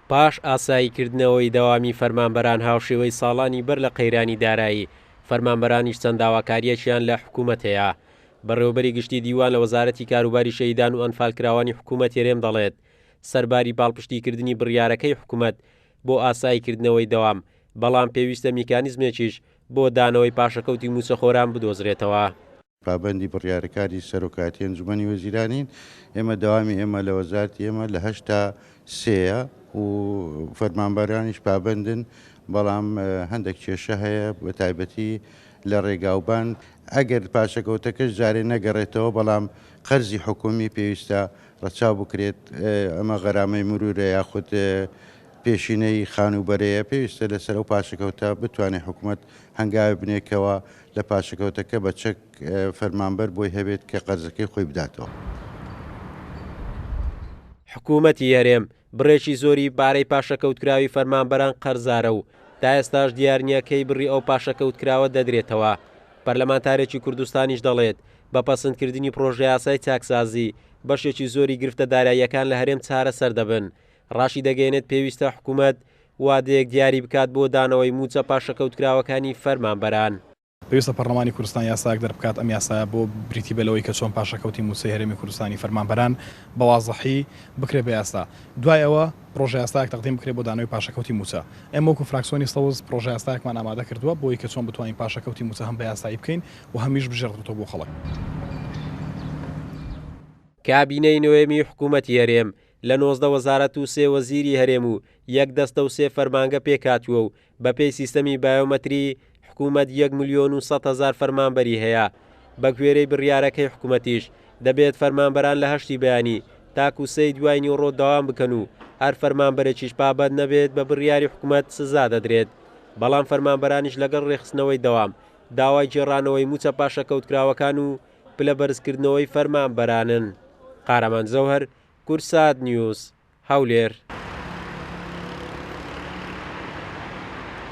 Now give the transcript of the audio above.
پاش ئاساییکردنەوەی دەوامی فەرمانبەران هاوشێوەی ساڵانی بەر لە قەیرانی دارایی، فەرمانبەرانیش چەند داواکاریەکیان لە حکوومەت هەیە. بەڕێوەبەری گشتی دیوان لە وەزارەتی کاروباری شەیدان و ئەنفالکراوانی حکوومەت هێرێم دەڵێت سەرباری باڵپشتیکردنی بڕیارەکەی حکوومەت بۆ ئاساییکردنەوەی دەوام، بەڵام پێویستە میکانیزمێکیش بۆ دانەوەی پاشەکەوتی موچەخۆران بدۆزرێتەوە. پابەندی بڕیارەکانی سەرۆکاتی ئەنجومەنی وەزیرانین. ئێمە داوامی ئێمە لە وەزارەتی ئێمە لە 8 تا 3 و فەرمانبەرانیش پابەندن، بەڵام هەندێک کێشە هەیە بە تایبەتی لە ڕێگاوبان ئەگەر پاشەکەوتەکەش جارێ نەگەڕێتەوە، بەڵام قەرزی حکومی پێویستە ڕەچاو بکرێت. ئەمە غەرامەی مرورە یاخود پێشینەی خانوبەرەیە پێویستە لەسەر ئەو پاشەکەوتە بتوانێت حکوومەت هەنگاوی بنێکەوە لە پاشەکەوتەکە بە چەک فەرمانبەر بۆی هەبێت کە قەرزەکەی خۆی بداتەوە. حکوومەتی هەرێم بڕێکی زۆری بارەی پاشەکەوتکراوی فەرمانبەران قەرزارە و تا ئێستاش دیارنیەکەی بڕی ئەو پاشەکەوتکراوە دەدرێتەوە. پەرلەمانتارێکی کوردستانیش دەڵێت بە پەسەندکردنی پرۆژەی یاسای چاکسازی بەشێکی زۆری گرفتە داراییەکان لە هەرێم چارەسەر دەبن. ڕاشی دەگەێنێت پێویستە حکوومەت وادەیەک دیاری بکات بۆ دانەوەی موچە پاشەکەوتکراوەکانی فەرمانبەران. پێویستە پەرلەمانی کوردستان یاساک دەربکات ئەم یاسایە بۆ بریتی بەلەوەی کە چۆن پاشەکەوتی موچەی هەرێمی کوردستانی فەرمانبەران بە وازەحی بکرێت بە یاستا. دوای ئەوە پرۆژە یاسایەک تەقدیم بکرێت بۆ دانەوەی پاشەکەوتی موچە. ئێمە وەکو فراکسیۆنی سەوز پرۆژە یاسایەکمان ئامادە کردووە بۆی کە چۆن بتوانین پاشەکەوتی موچە هەم بە یاسایی بکەین و هەمیش بژێڕێتەوە بۆ خەڵک. کابینەی نوێمی حکوومەتی هەرێم لە 19 وەزارەت و 3 وەزیری هەرێم و 1 دەستە و 3 فەرمانگە پێکاتووە و بەپێی سیستەمی بایۆمەتری حکوومەت 1,100,000 فەرمانبەری هەیە. بە گوێرەی بڕیارەکەی حکوومەتیش دەبێت فەرمانبەران لە 8 بەیانی تاکو 3 دوای نیوەڕۆ داوام بکەن و هەر فەرمانبەرێکیش پابەند نەبێت بە بڕیاری حکوومەت سزا دەدرێت. بەڵام فەرمانبەرانیش لەگەڵ ڕێخستنەوەی دەوام داوای جێڕانەوەی موچە پاشەکەوتکراوەکان و پلە بەرزکردنەوەی فەرمانبەرانن. قارەمان زەوهەر، کورسات نیوز، هەولێر.